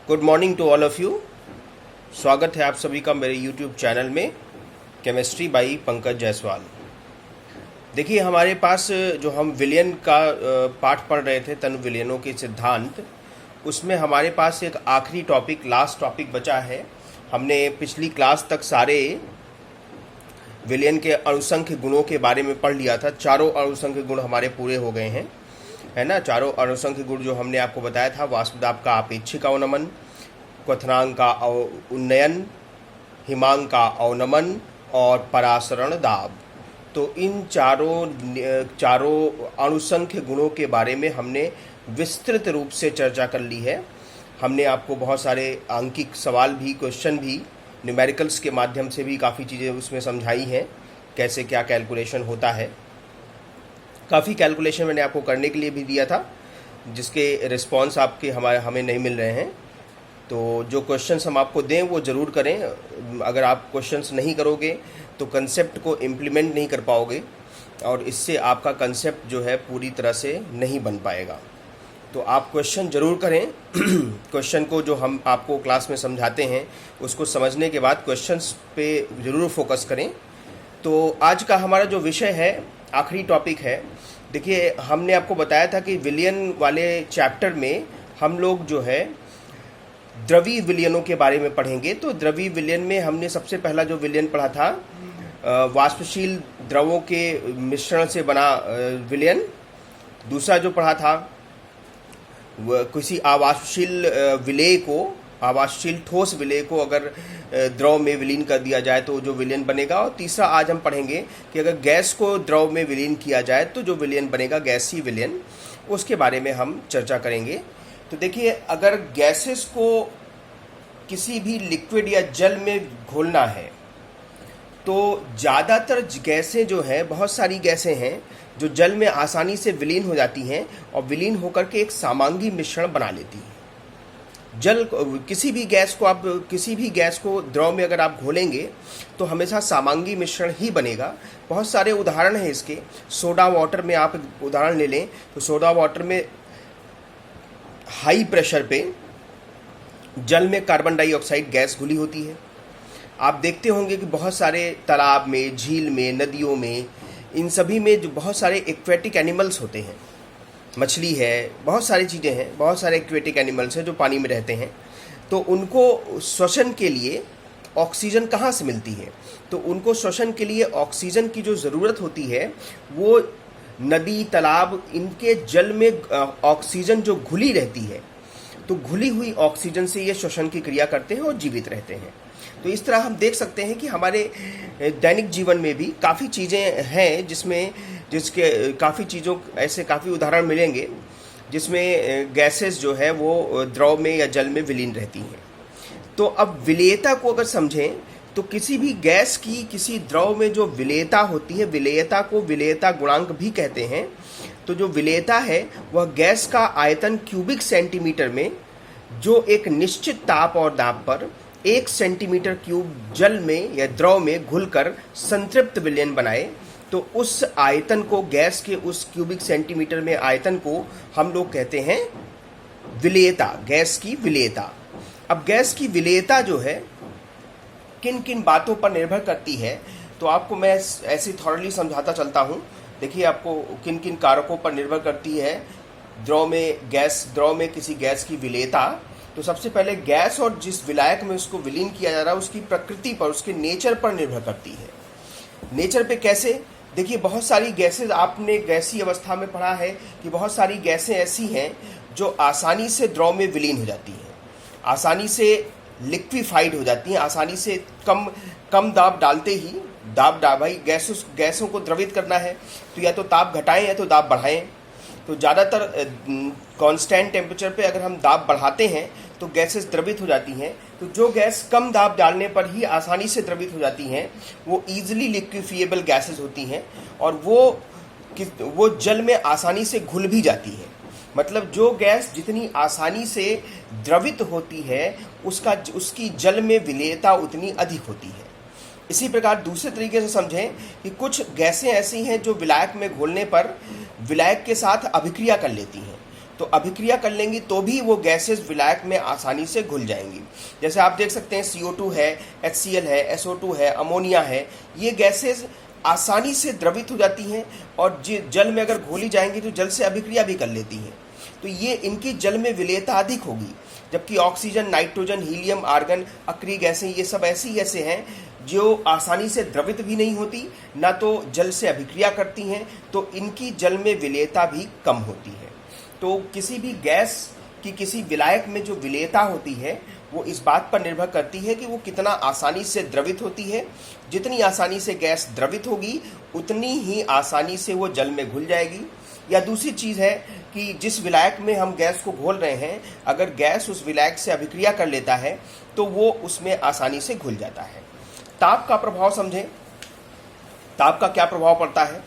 Good morning to all of you. स्वागत है आप सभी का मेरे यूट्यूब चैनल में केमिस्ट्री बाई पंकज जायसवाल। देखिए, हमारे पास जो हम विलयन का पाठ पढ़ रहे थे, तनु विलयनों के सिद्धांत, उसमें हमारे पास एक आखिरी टॉपिक, लास्ट टॉपिक बचा है। हमने पिछली क्लास तक सारे विलयन के अणुसंख्य गुणों के बारे में पढ़ लिया था। चारों अणुसंख्य गुण हमारे पूरे हो गए हैं, है ना। चारों अणुसंख्य गुण जो हमने आपको बताया था, वाष्पदाब का अपेक्षिक अवनमन, क्वथनांक का उन्नयन, हिमांक का अवनमन और परासरण दाब। तो इन चारों अणुसंख्य गुणों के बारे में हमने विस्तृत रूप से चर्चा कर ली है। हमने आपको बहुत सारे आंकिक सवाल भी, क्वेश्चन भी, न्यूमेरिकल्स के माध्यम से भी काफ़ी चीज़ें उसमें समझाई हैं, कैसे क्या कैलकुलेशन होता है। काफ़ी कैलकुलेशन मैंने आपको करने के लिए भी दिया था, जिसके रिस्पांस आपके हमें नहीं मिल रहे हैं। तो जो क्वेश्चंस हम आपको दें वो ज़रूर करें। अगर आप क्वेश्चंस नहीं करोगे तो कंसेप्ट को इम्प्लीमेंट नहीं कर पाओगे और इससे आपका कंसेप्ट जो है पूरी तरह से नहीं बन पाएगा। तो आप क्वेश्चन ज़रूर करें। क्वेश्चन को जो हम आपको क्लास में समझाते हैं उसको समझने के बाद क्वेश्चंस पे ज़रूर फोकस करें। तो आज का हमारा जो विषय है, आखिरी टॉपिक है। देखिए, हमने आपको बताया था कि विलयन वाले चैप्टर में हम लोग जो है द्रवीय विलयनों के बारे में पढ़ेंगे। तो द्रवीय विलयन में हमने सबसे पहला जो विलयन पढ़ा था, वाष्पशील द्रवों के मिश्रण से बना विलयन। दूसरा जो पढ़ा था किसी अवाष्पशील विलेय को, अवाष्पशील ठोस विलेय को अगर द्रव में विलीन कर दिया जाए तो जो विलयन बनेगा। और तीसरा आज हम पढ़ेंगे कि अगर गैस को द्रव में विलीन किया जाए तो जो विलयन बनेगा, गैसीय विलयन, उसके बारे में हम चर्चा करेंगे। तो देखिए, अगर गैसेस को किसी भी लिक्विड या जल में घोलना है तो ज़्यादातर गैसें जो हैं, बहुत सारी गैसें हैं जो जल में आसानी से विलीन हो जाती हैं और विलीन होकर के एक समांगी मिश्रण बना लेती हैं। किसी भी गैस को द्रव में अगर आप घोलेंगे तो हमेशा समांगी मिश्रण ही बनेगा। बहुत सारे उदाहरण हैं इसके। सोडा वाटर में आप उदाहरण ले लें तो सोडा वाटर में हाई प्रेशर पे जल में कार्बन डाइऑक्साइड गैस घुली होती है। आप देखते होंगे कि बहुत सारे तालाब में, झील में, नदियों में, इन सभी में जो बहुत सारे एक्वेटिक एनिमल्स होते हैं, मछली है, बहुत सारी चीज़ें हैं, बहुत सारे एक्वेटिक एनिमल्स हैं जो पानी में रहते हैं। तो उनको श्वसन के लिए ऑक्सीजन कहाँ से मिलती है? तो उनको श्वसन के लिए ऑक्सीजन की जो ज़रूरत होती है वो नदी, तालाब, इनके जल में ऑक्सीजन जो घुली रहती है, तो घुली हुई ऑक्सीजन से ये श्वसन की क्रिया करते हैं और जीवित रहते हैं। तो इस तरह हम देख सकते हैं कि हमारे दैनिक जीवन में भी काफ़ी चीज़ें हैं जिसके काफ़ी चीज़ों ऐसे काफ़ी उदाहरण मिलेंगे जिसमें गैसेस जो है वो द्रव में या जल में विलीन रहती हैं। तो अब विलेयता को अगर समझें तो किसी भी गैस की किसी द्रव में जो विलेयता होती है, विलेयता को विलेयता गुणांक भी कहते हैं। तो जो विलेयता है वह गैस का आयतन क्यूबिक सेंटीमीटर में जो एक निश्चित ताप और दाब पर 1 सेंटीमीटर क्यूब जल में या द्रव में घुलकर संतृप्त विलयन बनाए, तो उस आयतन को, गैस के उस क्यूबिक सेंटीमीटर में आयतन को हम लोग कहते हैं विलेयता, गैस की विलेयता। अब गैस की विलेयता जो है किन किन बातों पर निर्भर करती है, तो आपको मैं ऐसे थॉरली समझाता चलता हूँ। देखिए, आपको किन किन कारकों पर निर्भर करती है द्रव में किसी गैस की विलेयता। तो सबसे पहले गैस और जिस विलायक में उसको विलीन किया जा रहा है उसकी प्रकृति पर, उसके नेचर पर निर्भर करती है। नेचर पे कैसे? देखिए, बहुत सारी गैसेस, आपने गैसीय अवस्था में पढ़ा है कि बहुत सारी गैसें ऐसी हैं जो आसानी से द्रव में विलीन हो जाती हैं, आसानी से लिक्विफाइड हो जाती हैं, आसानी से कम दाब डालते ही भाई गैसों को द्रवित करना है तो या तो ताप घटाएं या तो दाब बढ़ाएं। तो ज़्यादातर कांस्टेंट टेम्परेचर पे अगर हम दाब बढ़ाते हैं तो गैसेस द्रवित हो जाती हैं। तो जो गैस कम दाब डालने पर ही आसानी से द्रवित हो जाती हैं वो ईजिली लिक्विफिएबल गैसेस होती हैं और वो जल में आसानी से घुल भी जाती है। मतलब जो गैस जितनी आसानी से द्रवित होती है उसकी जल में विलेयता उतनी अधिक होती है। इसी प्रकार दूसरे तरीके से समझें कि कुछ गैसें ऐसी हैं जो विलायक में घोलने पर विलायक के साथ अभिक्रिया कर लेती हैं। तो अभिक्रिया कर लेंगी तो भी वो गैसेस विलायक में आसानी से घुल जाएंगी। जैसे आप देख सकते हैं CO2 है, HCl है, SO2 है, अमोनिया है, ये गैसेस आसानी से द्रवित हो जाती हैं और जल में अगर घोली जाएंगी तो जल से अभिक्रिया भी कर लेती हैं। तो ये इनकी जल में विलेयता अधिक होगी, जबकि ऑक्सीजन, नाइट्रोजन, हीलियम, आर्गन, अक्रिय गैसें ये सब ऐसी ऐसे हैं जो आसानी से द्रवित भी नहीं होती, ना तो जल से अभिक्रिया करती हैं, तो इनकी जल में विलेयता भी कम होती है। तो किसी भी गैस की किसी विलायक में जो विलेयता होती है वो इस बात पर निर्भर करती है कि वो कितना आसानी से द्रवित होती है। जितनी आसानी से गैस द्रवित होगी उतनी ही आसानी से वो जल में घुल जाएगी। या दूसरी चीज़ है कि जिस विलायक में हम गैस को घोल रहे हैं, अगर गैस उस विलायक से अभिक्रिया कर लेता है तो वो उसमें आसानी से घुल जाता है। ताप का प्रभाव समझें, ताप का क्या प्रभाव पड़ता है।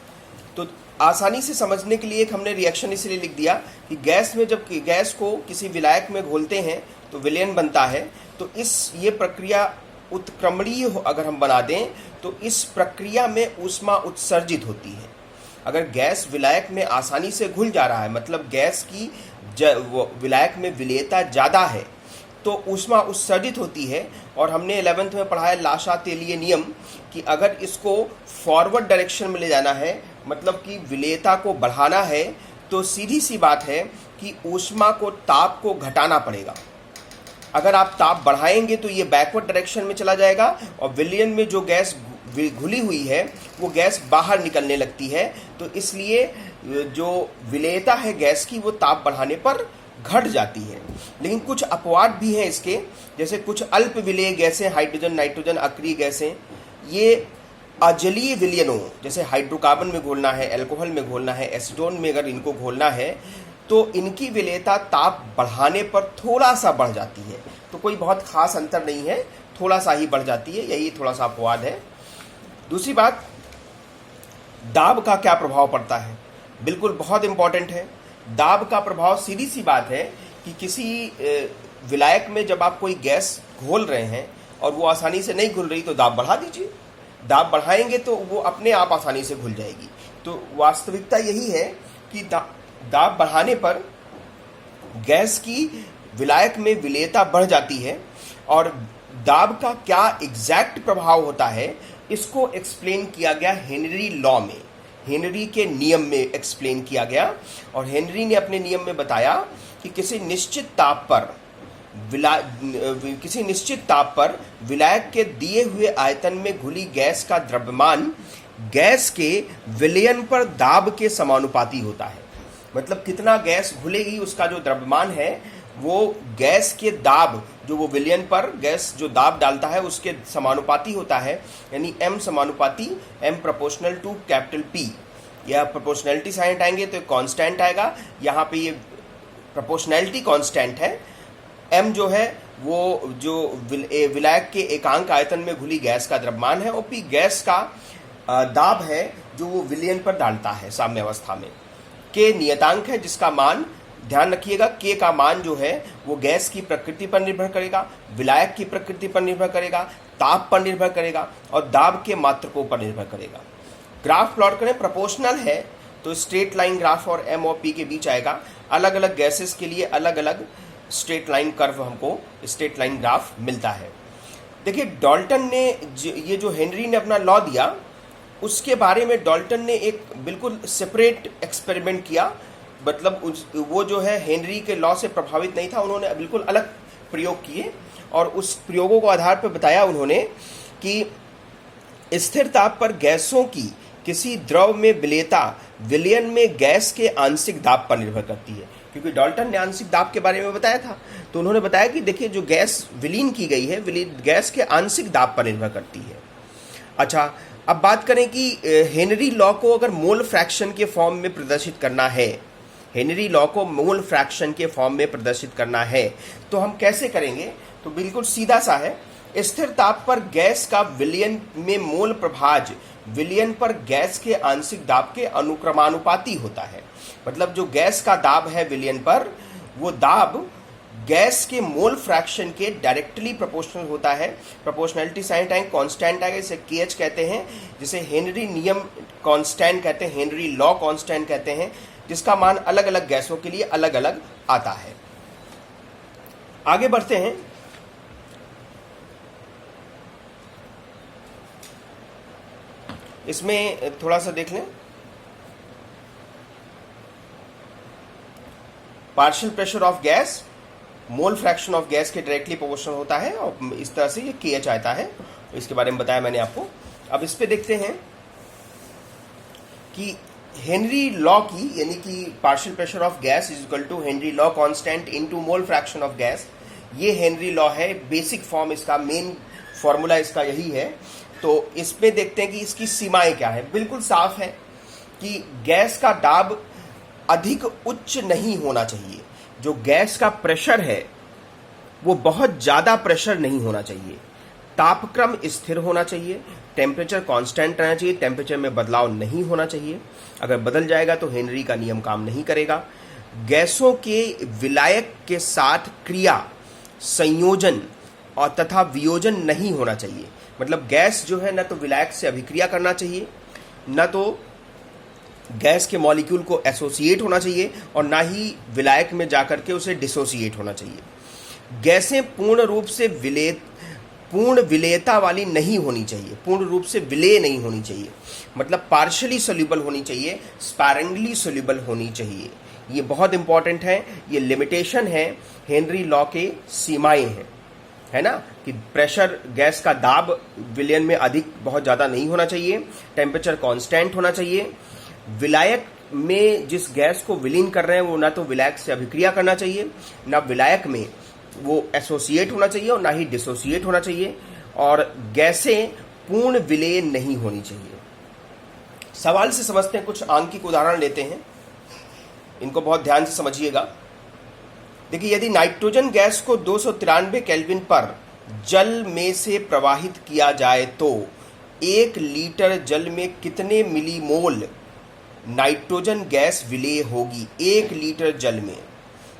तो आसानी से समझने के लिए एक हमने रिएक्शन इसलिए लिख दिया कि गैस में जब गैस को किसी विलायक में घोलते हैं तो विलयन बनता है। तो ये प्रक्रिया उत्क्रमणीय अगर हम बना दें तो इस प्रक्रिया में ऊष्मा उत्सर्जित होती है। अगर गैस विलायक में आसानी से घुल जा रहा है, मतलब गैस की विलायक में विलेयता ज़्यादा है, तो ऊष्मा उत्सर्जित होती है। और हमने 11th में पढ़ा है लाशातेलीय नियम कि अगर इसको फॉरवर्ड डायरेक्शन में ले जाना है, मतलब कि विलेयता को बढ़ाना है, तो सीधी सी बात है कि ऊष्मा को, ताप को घटाना पड़ेगा। अगर आप ताप बढ़ाएंगे तो ये बैकवर्ड डायरेक्शन में चला जाएगा और विलयन में जो गैस घुली हुई है वो गैस बाहर निकलने लगती है। तो इसलिए जो विलेयता है गैस की वो ताप बढ़ाने पर घट जाती है। लेकिन कुछ अपवाद भी हैं इसके, जैसे कुछ अल्प विलेय गैसें, हाइड्रोजन, नाइट्रोजन, अक्रिय गैसें, ये अजलीय विलयनों, जैसे हाइड्रोकार्बन में घोलना है, अल्कोहल में घोलना है, एसीटोन में अगर इनको घोलना है तो इनकी विलेयता ताप बढ़ाने पर थोड़ा सा बढ़ जाती है। तो कोई बहुत खास अंतर नहीं है, थोड़ा सा ही बढ़ जाती है, यही थोड़ा सा अपवाद है। दूसरी बात, दाब का क्या प्रभाव पड़ता है, बिल्कुल बहुत इंपॉर्टेंट है। दाब का प्रभाव सीधी सी बात है कि किसी विलायक में जब आप कोई गैस घोल रहे हैं और वो आसानी से नहीं घुल रही तो दाब बढ़ा दीजिए। दाब बढ़ाएंगे तो वो अपने आप आसानी से घुल जाएगी। तो वास्तविकता यही है कि दाब बढ़ाने पर गैस की विलायक में विलेयता बढ़ जाती है। और दाब का क्या एग्जैक्ट प्रभाव होता है इसको एक्सप्लेन किया गया हेनरी लॉ में, हेनरी के नियम में एक्सप्लेन किया गया। और हेनरी ने अपने नियम में बताया कि किसी निश्चित ताप पर विलायक के दिए हुए आयतन में घुली गैस का द्रव्यमान गैस के विलयन पर दाब के समानुपाती होता है। मतलब कितना गैस घुलेगी उसका जो द्रव्यमान है वो गैस के दाब, जो वो विलयन पर गैस जो दाब डालता है उसके समानुपाती होता है। यानी M समानुपाती M proportional to capital P। या प्रोपोर्शनैलिटी साइन आएंगे तो कांस्टेंट आएगा, यहाँ पे ये प्रोपोर्शनैलिटी कांस्टेंट है। M जो है वो जो विलायक के एकांक आयतन में घुली गैस का द्रव्यमान है, और P गैस का दाब है जो वो विलयन पर डालता है साम्य अवस्था में। K नियतांक है जिसका मान, ध्यान रखिएगा, K का मान जो है वो गैस की प्रकृति पर निर्भर करेगा, विलायक की प्रकृति पर निर्भर करेगा, ताप पर निर्भर करेगा और दाब के मात्रकों पर निर्भर करेगा। ग्राफ प्लॉट करें, प्रोपोर्शनल है तो स्ट्रेट लाइन ग्राफ और M और P के बीच आएगा। अलग अलग गैसेस के लिए अलग अलग स्ट्रेट लाइन कर्व, हमको स्ट्रेट लाइन ग्राफ मिलता है। देखिए डाल्टन ने ये जो हेनरी ने अपना लॉ दिया उसके बारे में डाल्टन ने एक बिल्कुल सेपरेट एक्सपेरिमेंट किया। मतलब वो जो है हेनरी के लॉ से प्रभावित नहीं था, उन्होंने बिल्कुल अलग प्रयोग किए और उस प्रयोगों को आधार पर बताया उन्होंने कि स्थिर ताप पर गैसों की किसी द्रव में विलेयता विलयन में गैस के आंशिक दाब पर निर्भर करती है। क्योंकि डाल्टन ने आंशिक दाब के बारे में बताया था, तो उन्होंने बताया कि देखिए जो गैस विलीन की गई है गैस के आंशिक दाब पर निर्भर करती है। अच्छा, अब बात करें कि हेनरी लॉ को अगर मोल फ्रैक्शन के फॉर्म में प्रदर्शित करना है, हेनरी लॉ को मोल फ्रैक्शन के फॉर्म में प्रदर्शित करना है तो हम कैसे करेंगे। तो बिल्कुल सीधा सा है, स्थिर ताप पर गैस का विलयन में मोल प्रभाज विलयन पर गैस के आंशिक दाब के अनुक्रमानुपाती होता है। मतलब जो गैस का दाब है विलयन पर, वो दाब गैस के मोल फ्रैक्शन के डायरेक्टली प्रोपोर्शनल होता है। प्रोपोर्शनैलिटी साइन टाइम कांस्टेंट आएगा, इसे KH कहते हैं, जिसे हेनरी नियम कांस्टेंट कहते हैं, हेनरी लॉ कांस्टेंट कहते हैं। जिसका मान अलग अलग गैसों के लिए अलग अलग आता है। आगे बढ़ते हैं। इसमें थोड़ा सा देख लें। Partial pressure of gas mole fraction of gas के डायरेक्टली प्रोपोर्शनल होता है और इस तरह से ये KH आता है। इसके बारे में बताया मैंने आपको। अब इस पे देखते हैं कि हेनरी लॉ की, यानी कि partial pressure of gas is equal to Henry law constant into mole fraction of gas. ये हेनरी लॉ है, बेसिक फॉर्म इसका, मेन फॉर्मूला इसका यही है। तो इसमें देखते हैं कि इसकी सीमाएं क्या है। बिल्कुल साफ है कि गैस का दाब अधिक उच्च नहीं होना चाहिए। जो गैस का प्रेशर है वो बहुत ज्यादा प्रेशर नहीं होना चाहिए। तापक्रम स्थिर होना चाहिए, टेम्परेचर कांस्टेंट रहना चाहिए, टेम्परेचर में बदलाव नहीं होना चाहिए। अगर बदल जाएगा तो हेनरी का नियम काम नहीं करेगा। गैसों के विलायक के साथ क्रिया, संयोजन और तथा वियोजन नहीं होना चाहिए। मतलब गैस जो है न तो विलायक से अभिक्रिया करना चाहिए, न तो गैस के मॉलिक्यूल को एसोसिएट होना चाहिए और ना ही विलायक में जाकर के उसे डिसोसिएट होना चाहिए। गैसें पूर्ण रूप से पूर्ण विलेयता वाली नहीं होनी चाहिए, पूर्ण रूप से विलेय नहीं होनी चाहिए। मतलब पार्शियली सोल्यूबल होनी चाहिए, स्पैरिंगली सोल्यूबल होनी चाहिए। ये बहुत इंपॉर्टेंट है, ये लिमिटेशन है, हेनरी लॉ के सीमाएं हैं, है ना, कि प्रेशर, गैस का दाब विलयन में अधिक बहुत ज़्यादा नहीं होना चाहिए, टेम्परेचर कांस्टेंट होना चाहिए, विलायक में जिस गैस को विलीन कर रहे हैं वो ना तो विलायक से अभिक्रिया करना चाहिए, ना विलायक में वो एसोसिएट होना चाहिए और ना ही डिसोसिएट होना चाहिए, और गैसें पूर्ण विलेय नहीं होनी चाहिए। सवाल से समझते हैं, कुछ आंकिक उदाहरण लेते हैं, इनको बहुत ध्यान से समझिएगा। देखिए, यदि नाइट्रोजन गैस को 293 केल्विन पर जल में से प्रवाहित किया जाए तो 1 लीटर जल में कितने मिलीमोल नाइट्रोजन गैस विलेय होगी। 1 लीटर जल में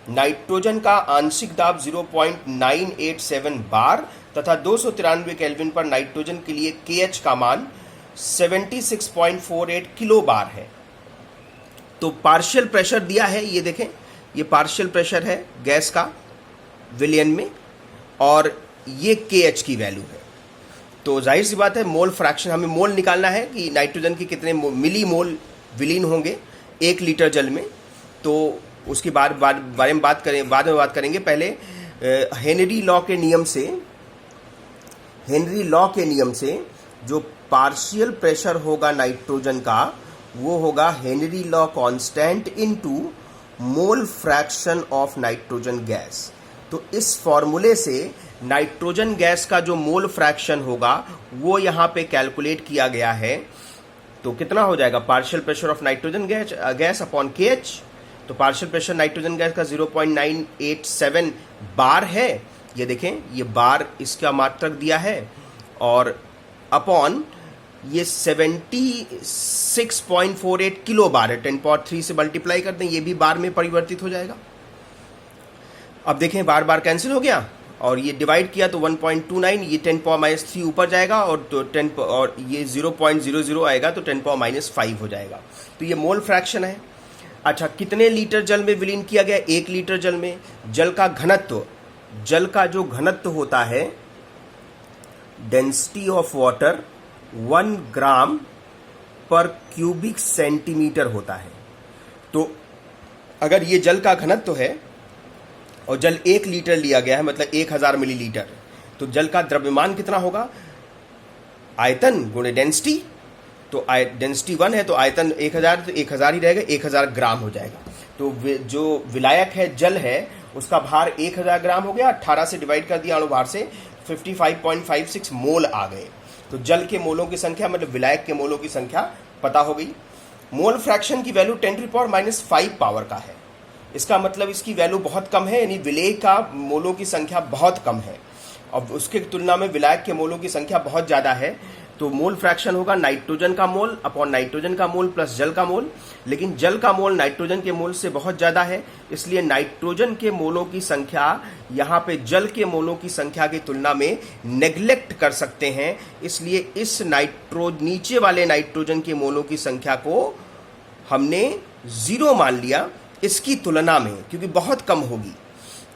नाइट्रोजन का आंशिक दाब 0.987 बार तथा 293 केल्विन पर नाइट्रोजन के लिए KH का मान 76.48 किलो बार है। तो पार्शियल प्रेशर दिया है, ये देखें, ये पार्शियल प्रेशर है गैस का विलयन में, और ये KH की वैल्यू है। तो जाहिर सी बात है, मोल फ्रैक्शन, हमें मोल निकालना है कि नाइट्रोजन के कितने मिली मोल विलीन होंगे 1 लीटर जल में। तो उसकी बारे में बात करेंगे। पहले हेनरी लॉ के नियम से जो पार्शियल प्रेशर होगा नाइट्रोजन का, वो होगा Henry law constant into mole fraction of nitrogen gas. तो इस फॉर्मूले से नाइट्रोजन गैस का जो मोल फ्रैक्शन होगा वो यहाँ पे कैलकुलेट किया गया है। तो कितना हो जाएगा, partial pressure of nitrogen gas upon KH। तो पार्शियल प्रेशर नाइट्रोजन गैस का 0.987 बार है, ये देखें, ये बार इसका मात्रक दिया है, और अपॉन ये 76.48 किलो बार है। 10³ से मल्टीप्लाई कर दें, ये भी बार में परिवर्तित हो जाएगा। अब देखें, बार बार कैंसिल हो गया और ये डिवाइड किया तो 1.29, ये 10⁻³ ऊपर जाएगा, और तो 10 और ये 0.00 आएगा तो 10⁻5 हो जाएगा। तो ये मोल फ्रैक्शन है। अच्छा, कितने लीटर जल में विलीन किया गया? 1 लीटर जल में। जल का घनत्व, जल का जो घनत्व होता है, डेंसिटी ऑफ वाटर 1 ग्राम पर क्यूबिक सेंटीमीटर होता है। तो अगर ये जल का घनत्व है और जल 1 लीटर लिया गया है, मतलब 1000 मिलीलीटर, तो जल का द्रव्यमान कितना होगा? आयतन गुणे डेंसिटी। तो डेंसिटी 1 है तो आयतन 1000, तो 1000 ही रहेगा, 1000 ग्राम हो जाएगा। तो जो विलायक है, जल है, उसका भार 1000 ग्राम हो गया। 18 से डिवाइड कर दिया अणुभार से, 55.56 मोल आ गए। तो जल के मोलों की संख्या, मतलब विलायक के मोलों की संख्या पता हो गई। मोल फ्रैक्शन की वैल्यू 10⁻⁵ पावर का है। इसका मतलब इसकी वैल्यू बहुत कम है, यानी विलेय का मोलों की संख्या बहुत कम है, और उसके तुलना में विलायक के मोलों की संख्या बहुत ज़्यादा है। तो मोल फ्रैक्शन होगा नाइट्रोजन का मोल अपॉन नाइट्रोजन का मोल प्लस जल का मोल। लेकिन जल का मोल नाइट्रोजन के मोल से बहुत ज़्यादा है, इसलिए नाइट्रोजन के मोलों की संख्या यहाँ पे जल के मोलों की संख्या की तुलना में नेग्लेक्ट कर सकते हैं। इसलिए इस नीचे वाले नाइट्रोजन के मोलों की संख्या को हमने 0 मान लिया इसकी तुलना में, क्योंकि बहुत कम होगी,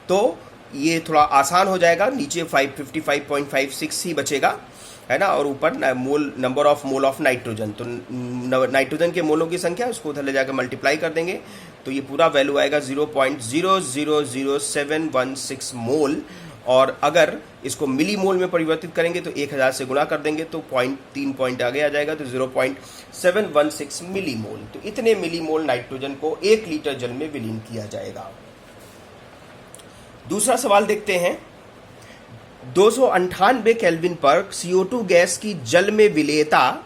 तो ये थोड़ा आसान हो जाएगा। नीचे 555.56 ही बचेगा, है ना, और ऊपर number of mole of nitrogen, तो नाइट्रोजन के मोलों की संख्या उसको उधर ले जाकर मल्टीप्लाई कर देंगे, तो ये पूरा वैल्यू आएगा 0.000716 मोल। और अगर इसको मिली मोल में परिवर्तित करेंगे तो 1000 से गुणा कर देंगे तो 0.3 पॉइंट आगे आ जाएगा, तो 0.716 मिली मोल। तो इतने मिली मोल नाइट्रोजन को 1 लीटर जल में विलीन किया जाएगा। दूसरा सवाल देखते हैं। 298 केल्विन पर CO2 गैस की जल में विलेयता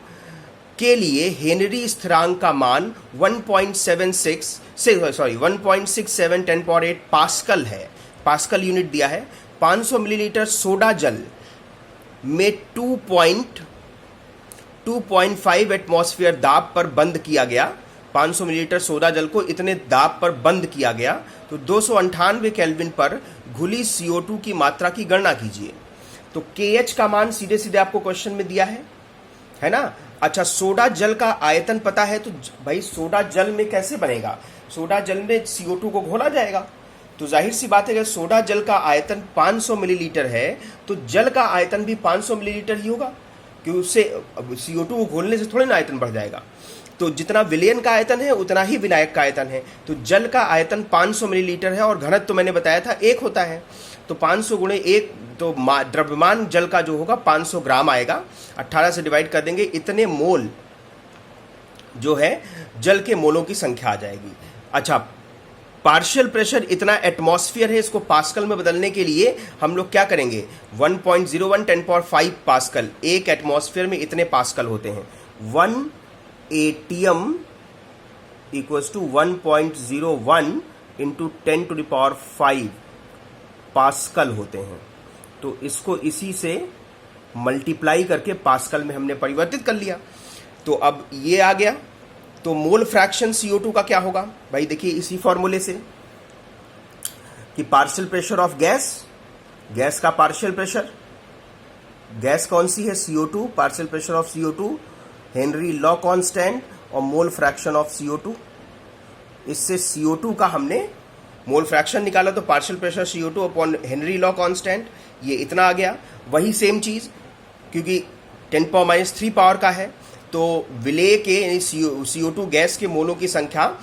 के लिए हेनरी स्थिरांक का मान 1.67 10⁸ पास्कल है। पास्कल यूनिट दिया है। 500 मिलीलीटर सोडा जल में 2.5 एटमॉस्फेयर दाब पर बंद किया गया। 500 मिलीलीटर सोडा जल को इतने दाब पर बंद किया गया, तो 298 केल्विन पर घुली CO2 की मात्रा की गणना कीजिए। तो KH का मान सीधे सीधे आपको क्वेश्चन में दिया है ना। अच्छा, सोडा जल का आयतन पता है, तो भाई सोडा जल में कैसे बनेगा? सोडा जल में CO2 को घोला जाएगा, तो जाहिर सी बात है कि सोडा जल का आयतन 500 मिलीलीटर है, तो जल का आयतन भी 500 मिलीलीटर ही होगा, क्योंकि उससे CO2 को घोलने से थोड़े ना आयतन बढ़ जाएगा। तो जितना विलयन का आयतन है उतना ही विलायक का आयतन है। तो जल का आयतन 500 मिलीलीटर है और घनत्व तो मैंने बताया था 1 होता है, तो 500 गुणे 1, तो द्रव्यमान जल का जो होगा 500 ग्राम आएगा। 18 से डिवाइड कर देंगे, इतने मोल जो है जल के मोलों की संख्या आ जाएगी। अच्छा, पार्शियल प्रेशर इतना एटमॉस्फेयर है, इसको पास्कल में बदलने के लिए हम लोग क्या करेंगे? 1.01 10⁵ पास्कल, एक एटमॉस्फेयर में इतने पास्कल होते हैं। 1 atm equals to 1.01 into 10⁵ pascal होते हैं। तो इसको इसी से मल्टीप्लाई करके पास्कल में हमने परिवर्तित कर लिया, तो अब ये आ गया। तो मोल फ्रैक्शन CO2 का क्या होगा भाई? देखिए इसी फॉर्मूले से कि partial pressure of gas, gas का पार्शियल प्रेशर, गैस कौन सी है? CO2, partial pressure of CO2 Henry law constant और मोल फ्रैक्शन ऑफ CO2। इससे CO2 का हमने मोल फ्रैक्शन निकाला, तो partial pressure CO2 upon Henry law constant, ये इतना आ गया। वही सेम चीज, क्योंकि 10⁻³ पावर का है, तो विलेय के यानी CO2 गैस के मोलों की संख्या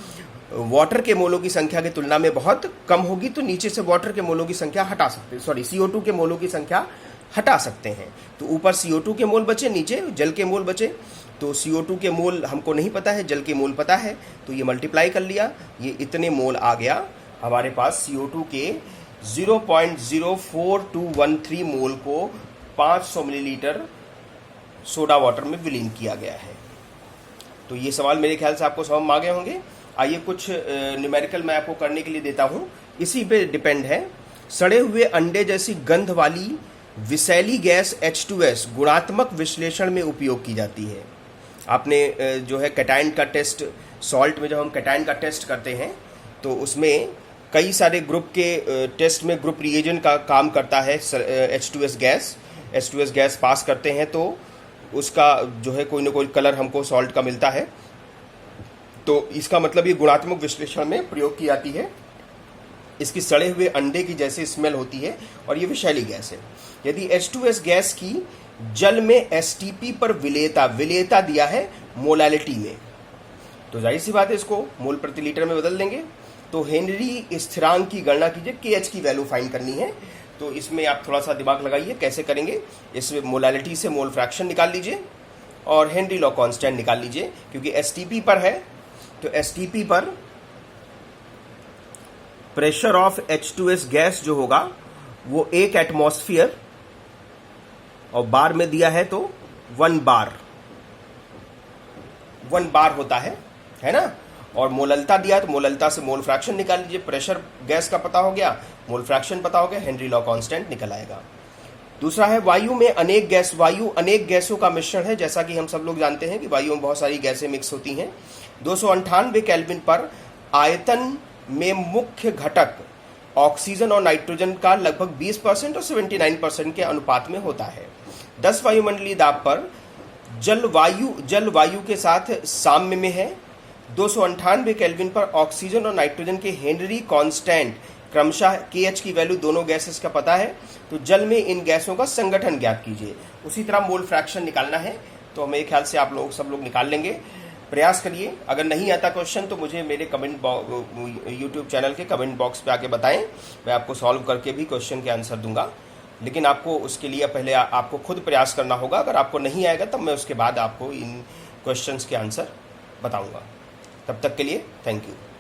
वाटर के मोलों की संख्या की तुलना में बहुत कम होगी, तो नीचे से वाटर के मोलों की संख्या हटा सकते हैं, CO2 के मोलों की संख्या हटा सकते हैं। तो ऊपर CO2 के मोल बचे, नीचे जल के मोल बचे। तो CO2 के मोल हमको नहीं पता है, जल के मोल पता है, तो ये मल्टीप्लाई कर लिया, ये इतने मोल आ गया हमारे पास। CO2 के 0.04213 मोल को 500 मिलीलीटर सोडा वाटर में विलीन किया गया है। तो ये सवाल मेरे ख्याल से आपको समझ में आ गए होंगे। आइए कुछ न्यूमेरिकल मैं आपको करने के लिए देता हूँ, इसी पे डिपेंड है। सड़े हुए अंडे जैसी गंध वाली विषैली गैस H2S गुणात्मक विश्लेषण में उपयोग की जाती है। आपने जो है कैटायन का टेस्ट, सॉल्ट में जब हम कैटायन का टेस्ट करते हैं तो उसमें कई सारे ग्रुप के टेस्ट में ग्रुप रिएजेंट का काम करता है H2S gas. H2S gas pass करते हैं तो उसका जो है कोई ना कोई कलर हमको सॉल्ट का मिलता है, तो इसका मतलब ये गुणात्मक विश्लेषण में प्रयोग की जाती है। इसकी सड़े हुए अंडे की जैसे स्मेल होती है और ये विषैली गैस है। यदि H2S गैस की जल में STP पर विलेयता दिया है मोलालिटी में, तो जाहिर सी बात है इसको मोल प्रति लीटर में बदल देंगे। तो हेनरी स्थिरांक की गणना कीजिए, KH की वैल्यू फाइंड करनी है। तो इसमें आप थोड़ा सा दिमाग लगाइए कैसे करेंगे। इसमें मोलालिटी से मोल फ्रैक्शन निकाल लीजिए और हेनरी लॉ कांस्टेंट निकाल लीजिए, क्योंकि STP पर है, तो STP पर प्रेशर ऑफ H2S गैस जो होगा वो 1 एटमॉस्फेयर और बार में दिया है तो 1 बार होता है ना। और मोललता दिया है तो मोललता से मोल फ्रैक्शन निकाल लीजिए। प्रेशर गैस का पता हो गया, मोल फ्रैक्शन पता हो गया, हेनरी लॉ कांस्टेंट निकल आएगा। दूसरा है वायु में अनेक गैस, वायु अनेक गैसों का मिश्रण है। जैसा कि हम सब लोग जानते हैं कि वायु में बहुत सारी गैसें मिक्स होती हैं। 298 केल्विन पर आयतन में मुख्य घटक ऑक्सीजन और नाइट्रोजन का लगभग 20% और 79% के अनुपात में होता है। 10 वायुमंडलीय दाब पर जल वायु के साथ साम्य में है, 298 केल्विन पर ऑक्सीजन और नाइट्रोजन के हेनरी कांस्टेंट क्रमशः KH की वैल्यू दोनों गैसेस का पता है, तो जल में इन गैसों का संगठन ज्ञात कीजिए। उसी तरह मोल फ्रैक्शन निकालना है, तो मेरे ख्याल से आप लोग सब लोग निकाल लेंगे। प्रयास करिए। अगर नहीं आता क्वेश्चन तो मुझे मेरे यूट्यूब चैनल के कमेंट बॉक्स पे आके बताएं, मैं आपको सॉल्व करके भी क्वेश्चन के आंसर दूंगा। लेकिन आपको उसके लिए पहले आपको खुद प्रयास करना होगा। अगर आपको नहीं आएगा तब मैं उसके बाद आपको इन क्वेश्चंस के आंसर बताऊंगा। तब तक के लिए थैंक यू।